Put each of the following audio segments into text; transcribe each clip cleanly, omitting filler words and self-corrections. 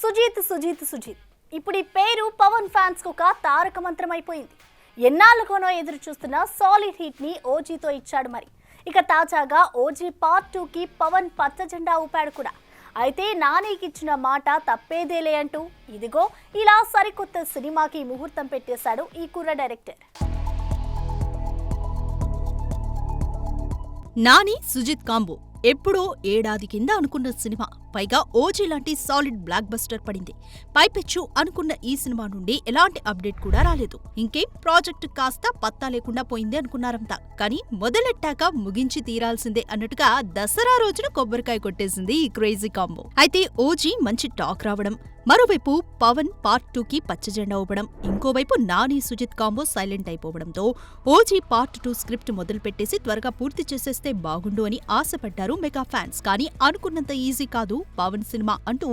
సుజీత్ సుజీత్ సుజీత్ ఇప్పుడు ఈ పేరు పవన్ ఫ్యాన్స్ కు ఒక తారక మంత్రం అయిపోయింది. ఎన్నాళ్ళుగానో ఎదురు చూస్తున్న సాలిడ్ హిట్ ని ఓజీతో ఇచ్చాడు. మరి ఇక తాజాగా ఓజీ పార్ట్ 2 కి పవన్ పచ్చ జెండా ఊపాడు కూడా. అయితే నానికి ఇచ్చిన మాట తప్పేదేలే అంటూ ఇదిగో ఇలా సరికొత్త సినిమాకి ముహూర్తం పెట్టేశాడు ఈ కుర్ర డైరెక్టర్. నాని సుజిత్ కాంబో ఎప్పుడో ఏడాది కింద అనుకున్న సినిమా, పైగా ఓజీ లాంటి సాలిడ్ బ్లాక్ బస్టర్ పడింది. పైపెచ్చు అనుకున్న ఈ సినిమా నుండి ఎలాంటి అప్డేట్ కూడా రాలేదు. ఇంకేం ప్రాజెక్ట్ కాస్త పత్తా లేకుండా పోయింది అనుకున్నారంతా. కానీ మొదలెట్టాక ముగించి తీరాల్సిందే అన్నట్టుగా దసరా రోజున కొబ్బరికాయ కొట్టేసింది ఈ క్రేజీ కాంబో. అయితే ఓజీ మంచి టాక్ రావడం, మరోవైపు పవన్ పార్ట్ 2 కి పచ్చజెండా ఊపడం, ఇంకోవైపు నాని సుజిత్ కాంబో సైలెంట్ అయిపోవడంతో ఓజీ పార్ట్ 2 స్క్రిప్ట్ మొదలు పెట్టేసి త్వరగా పూర్తి చేసేస్తే బాగుండు అని ఆశపడ్డారు మెగా ఫ్యాన్స్. కానీ అనుకున్నంత ఈజీ కాదు పవన్ సినిమా అంటూ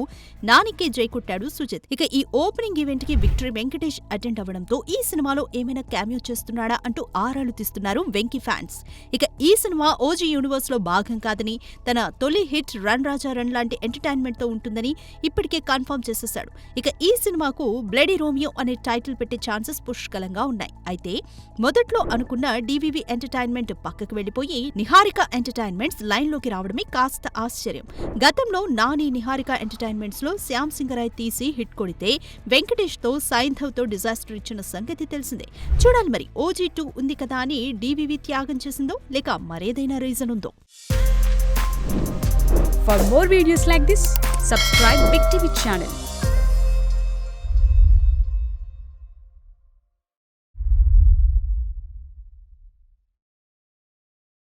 నానికే జై కొట్టాడు సుజిత్. ఇక ఈ ఓపెనింగ్ ఈవెంట్ కి విక్టరీ వెంకటేష్ అటెండ్ అవ్వడంతో ఈ సినిమాలో ఏమైనా క్యామియో చేస్తున్నాడా అంటూ ఆరాలు తీస్తున్నారు వెంకీ ఫ్యాన్స్. ఇక ఈ సినిమా ఓజీ యూనివర్స్ లో భాగం కాదని, తన తొలి హిట్ రన్ రాజా రన్ లాంటి ఎంటర్టైన్మెంట్ తో ఉంటుందని ఇప్పటికే కన్ఫర్మ్ చేసేసాడు. ఇక ఈ సినిమాకు బ్లడీ రోమియో అనే టైటిల్ పెట్టే ఛాన్సెస్ పుష్కలంగా ఉన్నాయి. అయితే మొదట్లో అనుకున్న డివివి ఎంటర్టైన్మెంట్ పక్కకు వెళ్లిపోయి నిహారిక ఎంటర్టైన్మెంట్స్ లైన్ లోకి రావడమే కాస్త ఆశ్చర్యం. గతంలో నాని నిహారిక ఎంటర్టైన్మెంట్స్ లో శ్యామ్ సింగరాయ్ తీసి హిట్ కొడితే వెంకటేష్ తో సైంధవ్ తో డిజాస్టర్ ఇచ్చిన సంగతి తెలిసిందే. చూడాలి మరి ఓజీ 2 ఉంది కదా అని డివివి త్యాగం చేసిందో లేక మరేదైనా రీజన్ ఉందో. For more videos like this, subscribe Big TV channel.